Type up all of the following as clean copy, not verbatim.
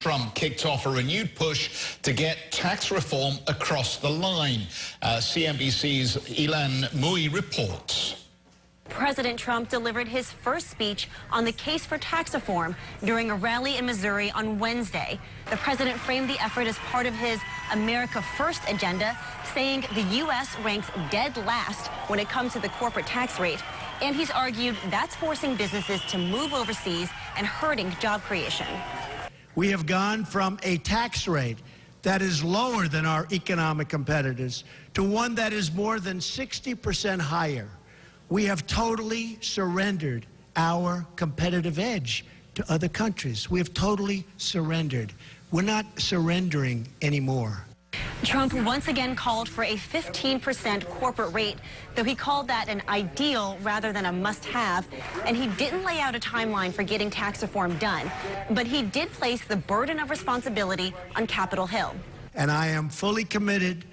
Trump kicked off a renewed push to get tax reform across the line. CNBC's Ilan Mui reports. President Trump delivered his first speech on the case for tax reform during a rally in Missouri on Wednesday. The president framed the effort as part of his America First agenda, saying the U.S. ranks dead last when it comes to the corporate tax rate. And he's argued that's forcing businesses to move overseas and hurting job creation. We have gone from a tax rate that is lower than our economic competitors to one that is more than 60% higher. We have totally surrendered our competitive edge to other countries. We have totally surrendered. We're not surrendering anymore. Trump once again called for a 15% corporate rate, though he called that an ideal rather than a must-have, and he didn't lay out a timeline for getting tax reform done. But he did place the burden of responsibility on Capitol Hill. And I am fully committed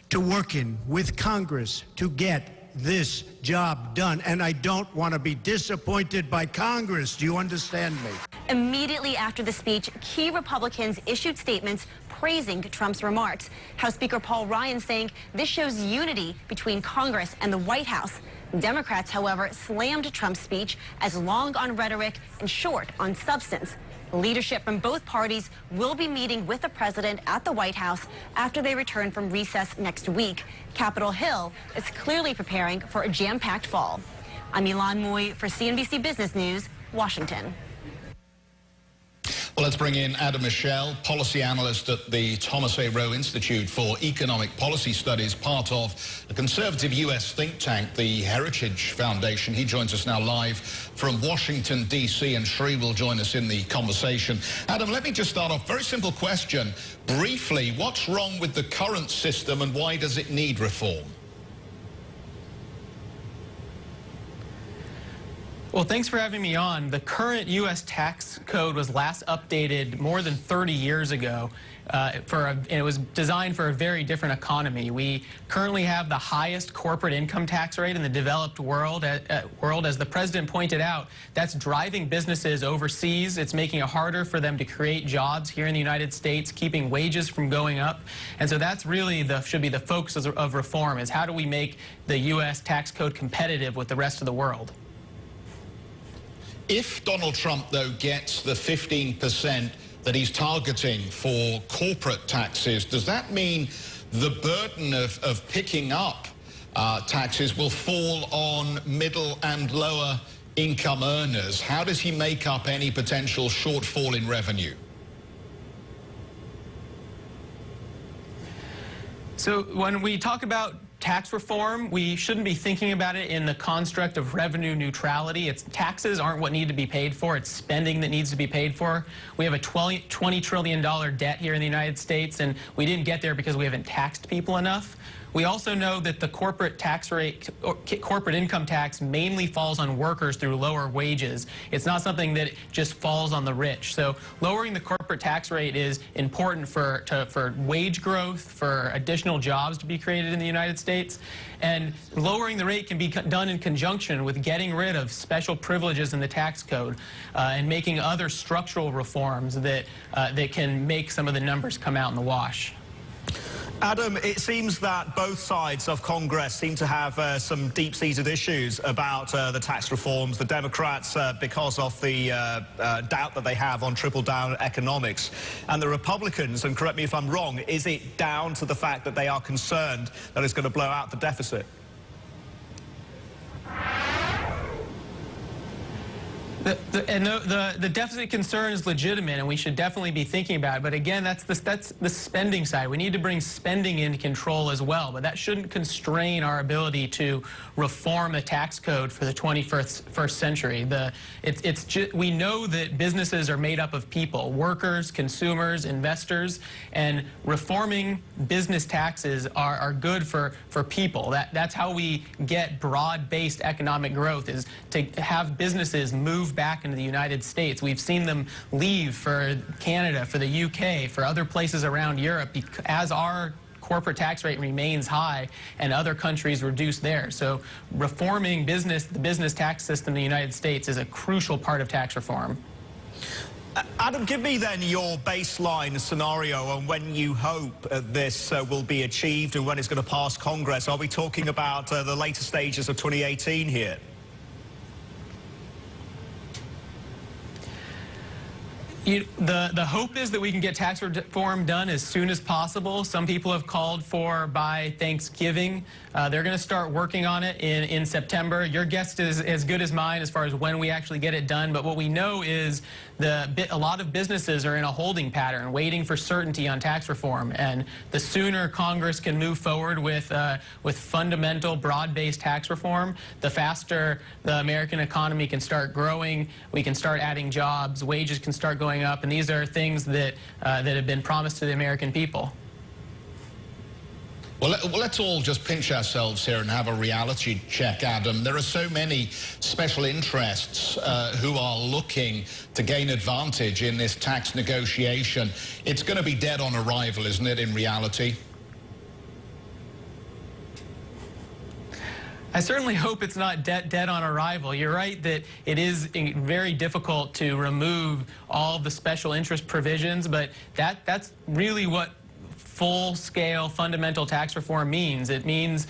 to working with Congress to get this job done, and I don't want to be disappointed by Congress. Do you understand me? Immediately after the speech, key Republicans issued statements praising Trump's remarks. House Speaker Paul Ryan saying this shows unity between Congress and the White House. Democrats, however, slammed Trump's speech as long on rhetoric and short on substance. Leadership from both parties will be meeting with the president at the White House after they return from recess next week. Capitol Hill is clearly preparing for a jam-packed fall. I'm Ilan Mui for CNBC Business News, Washington. Well, let's bring in Michel, policy analyst at the Thomas A. Rowe Institute for Economic Policy Studies, part of the conservative U.S. think tank, the Heritage Foundation. He joins us now live from Washington, D.C., and Sri will join us in the conversation. Adam, let me just start off. Very simple question. Briefly, what's wrong with the current system and why does it need reform? Well, thanks for having me on. The current U.S. tax code was last updated more than 30 years ago. It was designed for a very different economy. We currently have the highest corporate income tax rate in the developed world. As the president pointed out, that's driving businesses overseas. It's making it harder for them to create jobs here in the United States, keeping wages from going up. And so that's really should be the focus of reform, is how do we make the U.S. tax code competitive with the rest of the world? If Donald Trump, though, gets the 15% that he's targeting for corporate taxes, does that mean the burden of picking up taxes will fall on middle and lower income earners? How does he make up any potential shortfall in revenue? So when we talk about tax reform, we shouldn't be thinking about it in the construct of revenue neutrality. Taxes aren't what need to be paid for. It's spending that needs to be paid for. We have a $20 trillion debt here in the United States, and we didn't get there because we haven't taxed people enough. We also know that the corporate tax rate, or corporate income tax, mainly falls on workers through lower wages. It's not something that just falls on the rich. So lowering the corporate tax rate is important for wage growth, for additional jobs to be created in the United States. And lowering the rate can be done in conjunction with getting rid of special privileges in the tax code and making other structural reforms that can make some of the numbers come out in the wash. Adam, it seems that both sides of Congress seem to have some deep-seated issues about the tax reforms. The Democrats, because of the doubt that they have on trickle-down economics. And the Republicans, and correct me if I'm wrong, is it down to the fact that they are concerned that it's going to blow out the deficit? The deficit concern is legitimate, and we should definitely be thinking about it. But again, that's the spending side. We need to bring spending into control as well. But that shouldn't constrain our ability to reform the tax code for the 21st century. We know that businesses are made up of people, workers, consumers, investors, and reforming business taxes are good for people. That's how we get broad-based economic growth, is to have businesses move back into the United States. We've seen them leave for Canada, for the UK, for other places around Europe, as our corporate tax rate remains high and other countries reduce theirs. So reforming the business tax system in the United States is a crucial part of tax reform. Adam, give me then your baseline scenario on when you hope this will be achieved and when it's going to pass Congress. Are we talking about the later stages of 2018 here? The hope is that we can get tax reform done as soon as possible. Some people have called for by Thanksgiving. They're going to start working on it in September. Your guess is as good as mine as far as when we actually get it done. But what we know is a lot of businesses are in a holding pattern, waiting for certainty on tax reform. And the sooner Congress can move forward with fundamental, broad-based tax reform, the faster the American economy can start growing. We can start adding jobs. Wages can start going up. And these are things that have been promised to the American people. Well, let's all just pinch ourselves here and have a reality check, Adam. There are so many special interests who are looking to gain advantage in this tax negotiation. It's going to be dead on arrival, isn't it, in reality? I certainly hope it's not dead on arrival. You're right that it is very difficult to remove all of the special interest provisions, but that's really what full-scale fundamental tax reform means. It means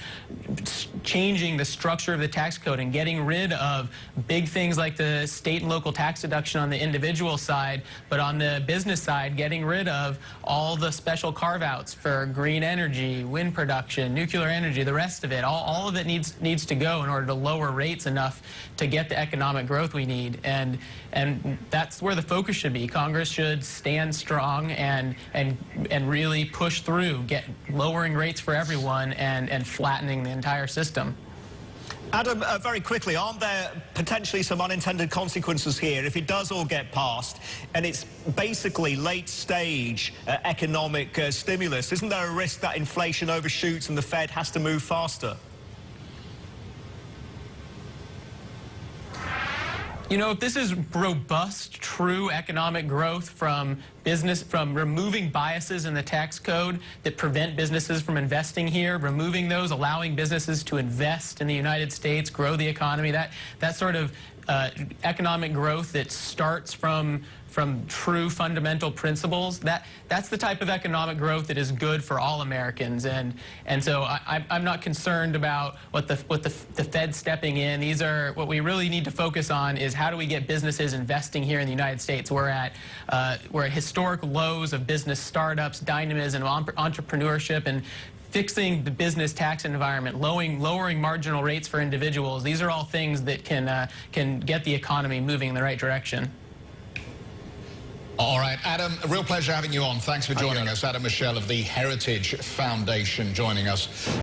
changing the structure of the tax code and getting rid of big things like the state and local tax deduction on the individual side, but on the business side, getting rid of all the special carve-outs for green energy, wind production, nuclear energy, the rest of it. All of it needs to go in order to lower rates enough to get the economic growth we need. And that's where the focus should be. Congress should stand strong and really push through, lowering rates for everyone and flattening the entire system. Adam, very quickly, aren't there potentially some unintended consequences here if it does all get passed and it's basically late-stage economic stimulus? Isn't there a risk that inflation overshoots and the Fed has to move faster? You know, if this is robust, true economic growth from removing biases in the tax code that prevent businesses from investing here, removing those, allowing businesses to invest in the United States, grow the economy, that sort of economic growth that starts from true fundamental principles, that's the type of economic growth that is good for all Americans. And so I'm not concerned about what the Fed stepping in. These are what we really need to focus on is how do we get businesses investing here in the United States. We're at historic lows of business startups, dynamism, entrepreneurship, and fixing the business tax environment, lowering marginal rates for individuals. These are all things that can get the economy moving in the right direction. All right, Adam, a real pleasure having you on. Thanks for joining us. Adam Michel of the Heritage Foundation joining us.